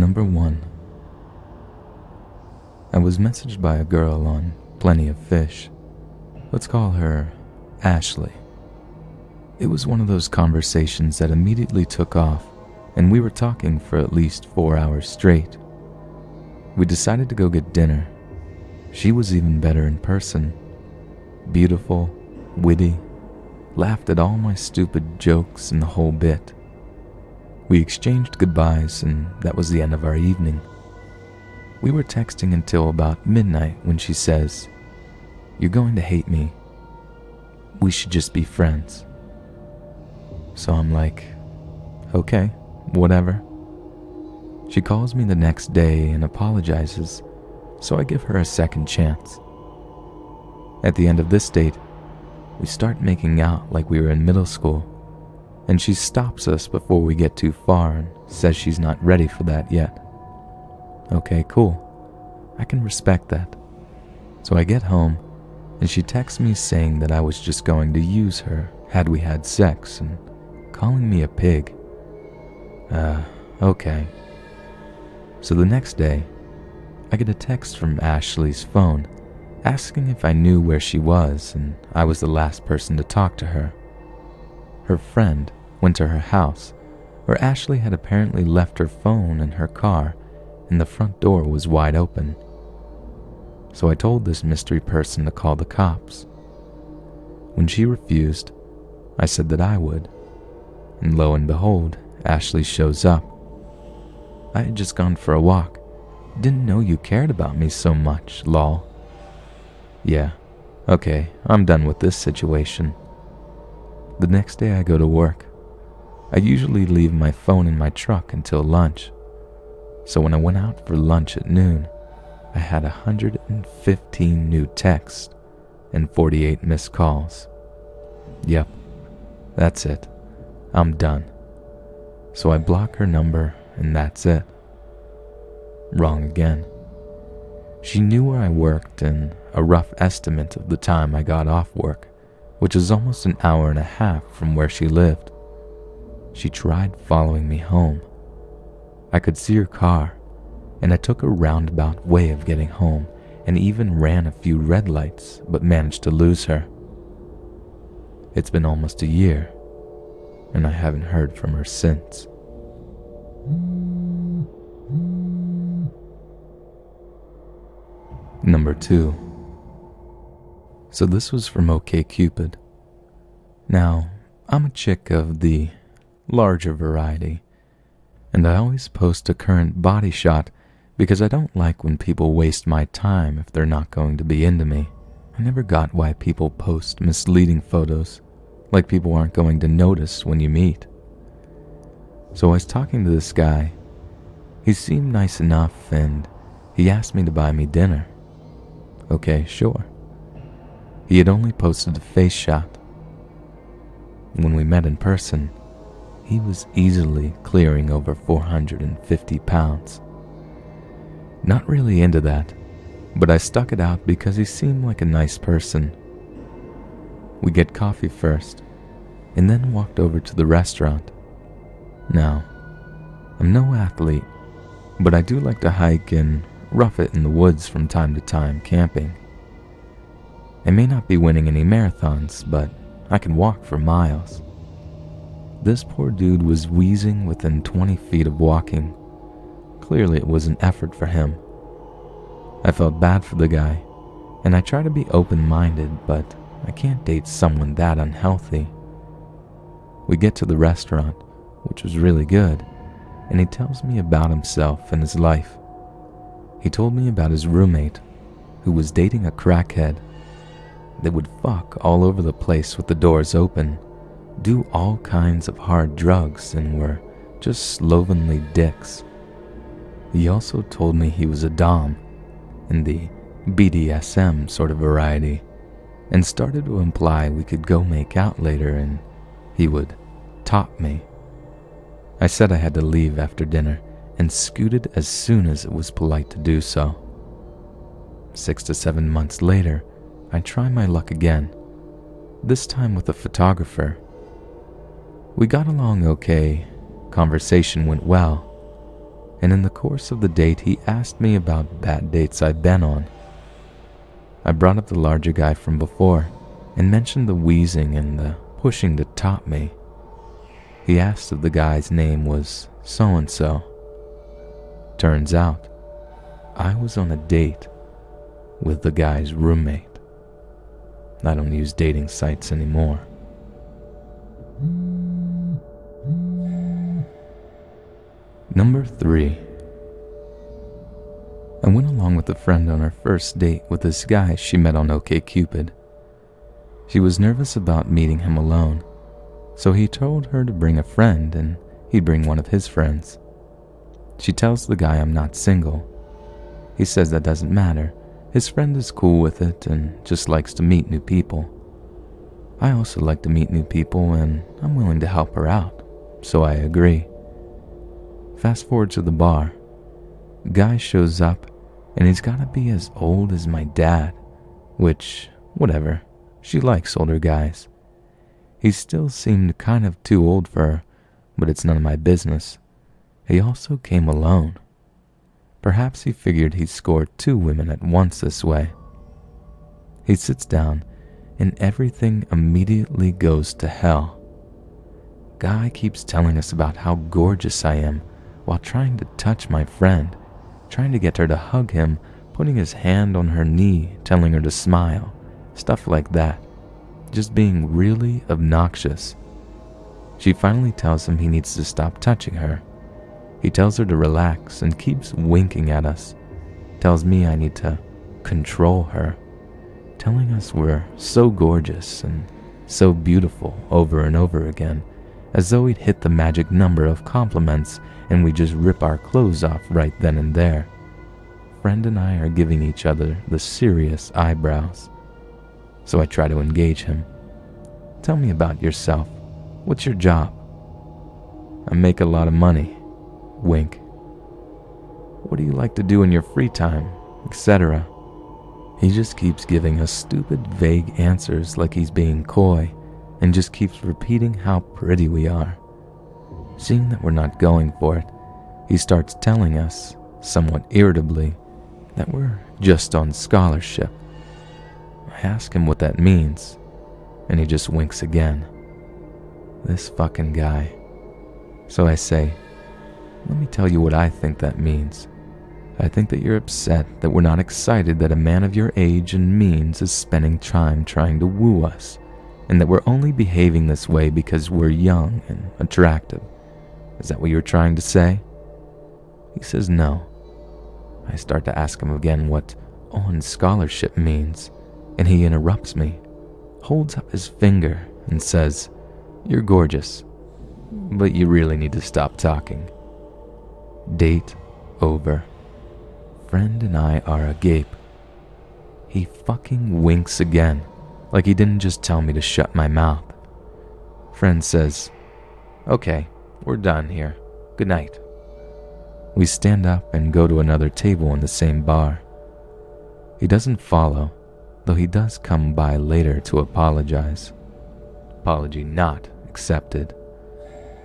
Number 1. I was messaged by a girl on Plentyoffish. Let's call her Ashley. It was one of those conversations that immediately took off, and we were talking for at least 4 hours straight. We decided to go get dinner. She was even better in person. Beautiful, witty, laughed at all my stupid jokes and the whole bit. We exchanged goodbyes, and that was the end of our evening. We were texting until about midnight when she says, "You're going to hate me. We should just be friends." So I'm like, okay, whatever. She calls me the next day and apologizes, so I give her a second chance. At the end of this date, we start making out like we were in middle school, and she stops us before we get too far and says she's not ready for that yet. Okay, cool. I can respect that. So I get home, and she texts me saying that I was just going to use her had we had sex and calling me a pig. Okay. So the next day, I get a text from Ashley's phone asking if I knew where she was, and I was the last person to talk to her. Her friend went to her house, where Ashley had apparently left her phone in her car, and the front door was wide open. So I told this mystery person to call the cops. When she refused, I said that I would, and lo and behold, Ashley shows up. I had just gone for a walk. Didn't know you cared about me so much, lol. Yeah, okay, I'm done with this situation. The next day I go to work. I usually leave my phone in my truck until lunch. So when I went out for lunch at noon, I had 115 new texts and 48 missed calls. Yep, that's it. I'm done. So I block her number and that's it. Wrong again. She knew where I worked and a rough estimate of the time I got off work, which was almost an hour and a half from where she lived. She tried following me home. I could see her car, and I took a roundabout way of getting home and even ran a few red lights, but managed to lose her. It's been almost a year, and I haven't heard from her since. Number 2. So this was from OKCupid. Now, I'm a chick of the larger variety, and I always post a current body shot because I don't like when people waste my time if they're not going to be into me. I never got why people post misleading photos, like people aren't going to notice when you meet. So I was talking to this guy. He seemed nice enough, and he asked me to buy me dinner. Okay, sure. He had only posted a face shot. When we met in person, he was easily clearing over 450 pounds. Not really into that, but I stuck it out because he seemed like a nice person. We get coffee first, and then walked over to the restaurant. Now, I'm no athlete, but I do like to hike and rough it in the woods from time to time camping. I may not be winning any marathons, but I can walk for miles. This poor dude was wheezing within 20 feet of walking. Clearly it was an effort for him. I felt bad for the guy, and I try to be open-minded, but I can't date someone that unhealthy. We get to the restaurant, which was really good, and he tells me about himself and his life. He told me about his roommate, who was dating a crackhead. They would fuck all over the place with the doors open, do all kinds of hard drugs, and were just slovenly dicks. He also told me he was a dom, in the BDSM sort of variety, and started to imply we could go make out later and he would top me. I said I had to leave after dinner and scooted as soon as it was polite to do so. 6 to 7 months later, I try my luck again, this time with a photographer. We got along okay, conversation went well, and in the course of the date he asked me about bad dates I'd been on. I brought up the larger guy from before and mentioned the wheezing and the pushing to top me. He asked if the guy's name was so-and-so. Turns out, I was on a date with the guy's roommate. I don't use dating sites anymore. Number 3. I went along with a friend on her first date with this guy she met on OKCupid. She was nervous about meeting him alone, so he told her to bring a friend and he'd bring one of his friends. She tells the guy I'm not single. He says that doesn't matter. His friend is cool with it and just likes to meet new people. I also like to meet new people and I'm willing to help her out, so I agree. Fast forward to the bar. Guy shows up and he's gotta be as old as my dad, which, whatever, she likes older guys. He still seemed kind of too old for her, but it's none of my business. He also came alone. Perhaps he figured he'd score 2 women at once this way. He sits down and everything immediately goes to hell. Guy keeps telling us about how gorgeous I am while trying to touch my friend, trying to get her to hug him, putting his hand on her knee, telling her to smile, stuff like that. Just being really obnoxious. She finally tells him he needs to stop touching her. He tells her to relax and keeps winking at us. Tells me I need to control her, telling us we're so gorgeous and so beautiful over and over again, as though he'd hit the magic number of compliments and we just rip our clothes off right then and there. Friend and I are giving each other the serious eyebrows. So I try to engage him. Tell me about yourself. What's your job? I make a lot of money. Wink. What do you like to do in your free time, etc.? He just keeps giving us stupid, vague answers like he's being coy, and just keeps repeating how pretty we are. Seeing that we're not going for it, he starts telling us, somewhat irritably, that we're just on scholarship. I ask him what that means, and he just winks again. This fucking guy. So I say, let me tell you what I think that means. I think that you're upset that we're not excited that a man of your age and means is spending time trying to woo us, and that we're only behaving this way because we're young and attractive. Is that what you're trying to say? He says no. I start to ask him again what on scholarship means, and he interrupts me, holds up his finger, and says, "You're gorgeous, but you really need to stop talking." Date over. Friend and I are agape. He fucking winks again, like he didn't just tell me to shut my mouth. Friend says, "Okay, we're done here. Good night." We stand up and go to another table in the same bar. He doesn't follow, though he does come by later to apologize. Apology not accepted.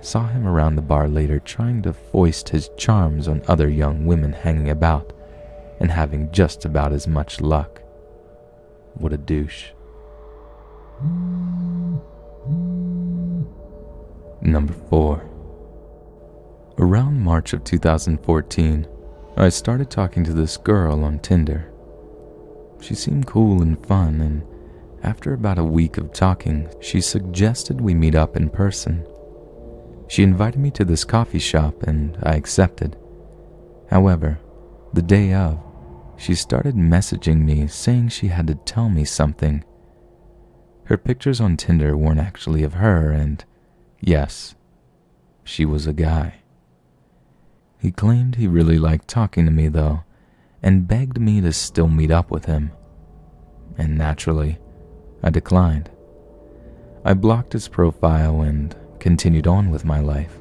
Saw him around the bar later trying to foist his charms on other young women hanging about and having just about as much luck. What a douche. Number 4. Around March of 2014, I started talking to this girl on Tinder. She seemed cool and fun, and after about a week of talking, she suggested we meet up in person. She invited me to this coffee shop and I accepted. However, the day of, she started messaging me saying she had to tell me something. Her pictures on Tinder weren't actually of her, and yes, she was a guy. He claimed he really liked talking to me though, and begged me to still meet up with him. And naturally, I declined. I blocked his profile and continued on with my life.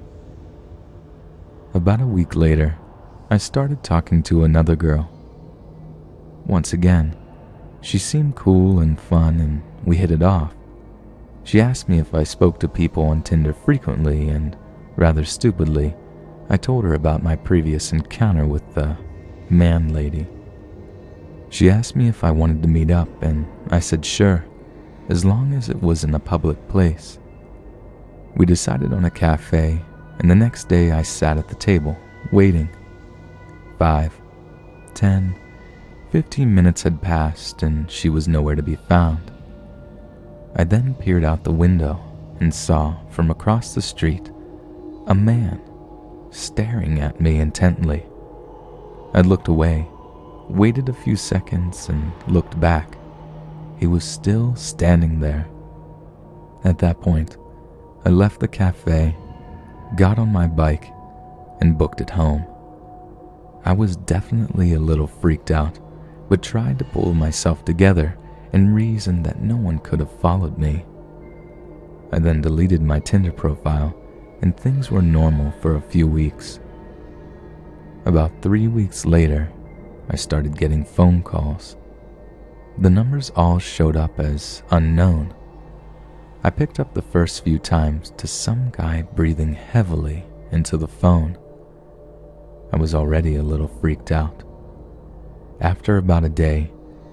About a week later, I started talking to another girl. Once again, she seemed cool and fun and we hit it off. She asked me if I spoke to people on Tinder frequently, and rather stupidly, I told her about my previous encounter with the man lady. She asked me if I wanted to meet up, and I said sure, as long as it was in a public place. We decided on a cafe, and the next day I sat at the table, waiting. 5, 10, 15 minutes had passed, and she was nowhere to be found. I then peered out the window and saw, from across the street, a man staring at me intently. I looked away, waited a few seconds, and looked back. He was still standing there. At that point, I left the cafe, got on my bike, and booked it home. I was definitely a little freaked out, but tried to pull myself together and reason that no one could have followed me. I then deleted my Tinder profile, and things were normal for a few weeks. About 3 weeks later, I started getting phone calls. The numbers all showed up as unknown. I picked up the first few times to some guy breathing heavily into the phone. I was already a little freaked out. After about a day,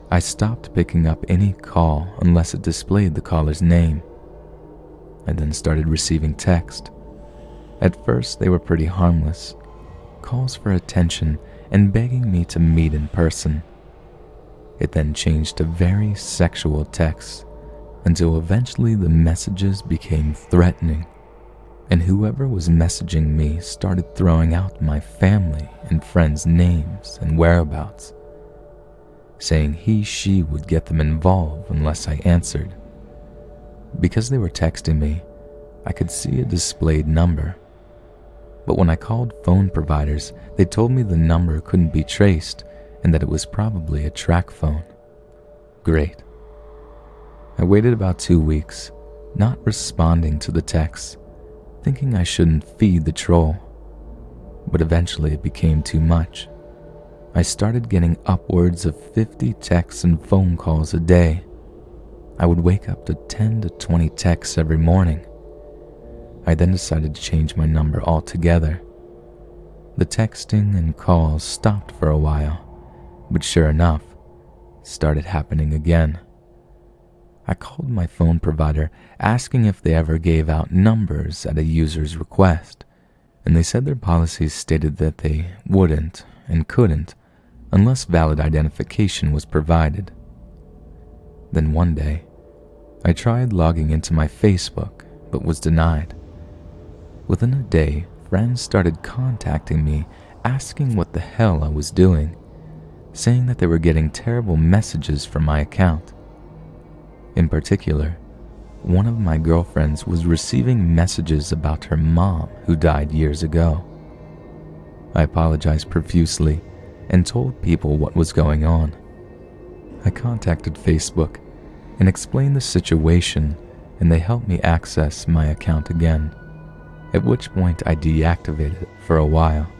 I stopped picking up any call unless it displayed the caller's name. I then started receiving text. At first, they were pretty harmless, calls for attention and begging me to meet in person. It then changed to very sexual texts, until eventually the messages became threatening, and whoever was messaging me started throwing out my family and friends' names and whereabouts, saying she would get them involved unless I answered. Because they were texting me, I could see a displayed number. But when I called phone providers, they told me the number couldn't be traced and that it was probably a track phone. Great. I waited about 2 weeks, not responding to the texts, thinking I shouldn't feed the troll. But eventually it became too much. I started getting upwards of 50 texts and phone calls a day. I would wake up to 10 to 20 texts every morning. I then decided to change my number altogether. The texting and calls stopped for a while, but sure enough, it started happening again. I called my phone provider asking if they ever gave out numbers at a user's request, and they said their policies stated that they wouldn't and couldn't unless valid identification was provided. Then one day, I tried logging into my Facebook, but was denied. Within a day, friends started contacting me asking what the hell I was doing, saying that they were getting terrible messages from my account. In particular, one of my girlfriends was receiving messages about her mom who died years ago. I apologized profusely and told people what was going on. I contacted Facebook and explained the situation, and they helped me access my account again, at which point I deactivated it for a while.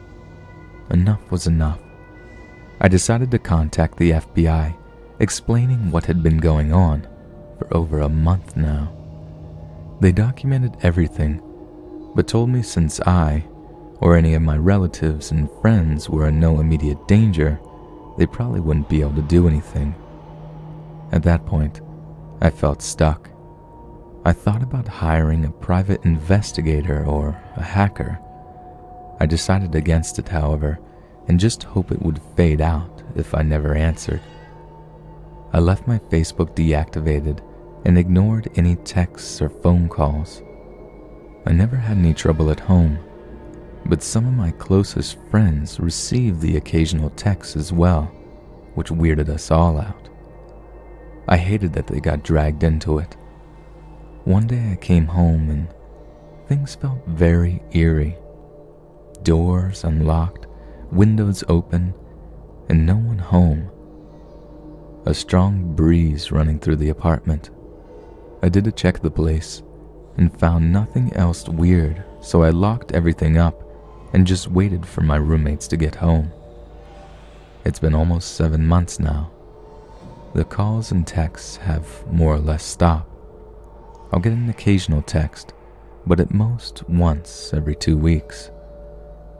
Enough was enough. I decided to contact the FBI, explaining what had been going on for over a month now. They documented everything, but told me since I, or any of my relatives and friends were in no immediate danger, they probably wouldn't be able to do anything. At that point, I felt stuck. I thought about hiring a private investigator or a hacker. I decided against it, however, and just hope it would fade out if I never answered. I left my Facebook deactivated and ignored any texts or phone calls. I never had any trouble at home, but some of my closest friends received the occasional texts as well, which weirded us all out. I hated that they got dragged into it. One day I came home and things felt very eerie. Doors unlocked, windows open, and no one home. A strong breeze running through the apartment. I did a check of the place and found nothing else weird, so I locked everything up and just waited for my roommates to get home. It's been almost 7 months now. The calls and texts have more or less stopped. I'll get an occasional text, but at most once every 2 weeks.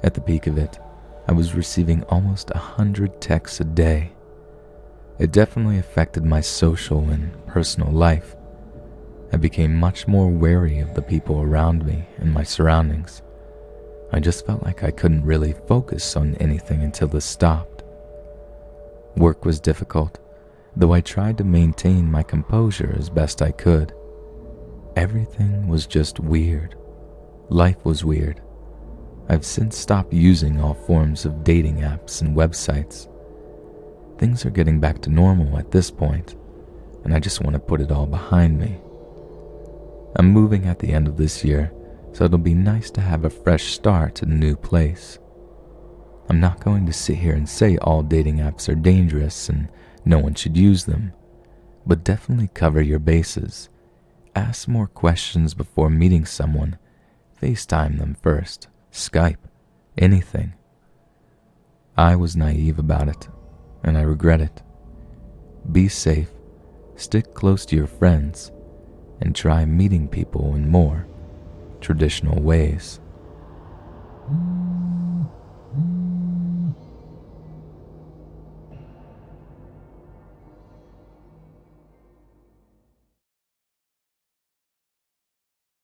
At the peak of it, I was receiving almost 100 texts a day. It definitely affected my social and personal life. I became much more wary of the people around me and my surroundings. I just felt like I couldn't really focus on anything until this stopped. Work was difficult, though I tried to maintain my composure as best I could. Everything was just weird. Life was weird. I've since stopped using all forms of dating apps and websites. Things are getting back to normal at this point, and I just want to put it all behind me. I'm moving at the end of this year, so it'll be nice to have a fresh start in a new place. I'm not going to sit here and say all dating apps are dangerous and no one should use them, but definitely cover your bases. Ask more questions before meeting someone. FaceTime them first, Skype, anything. I was naive about it, and I regret it. Be safe, stick close to your friends, and try meeting people in more traditional ways.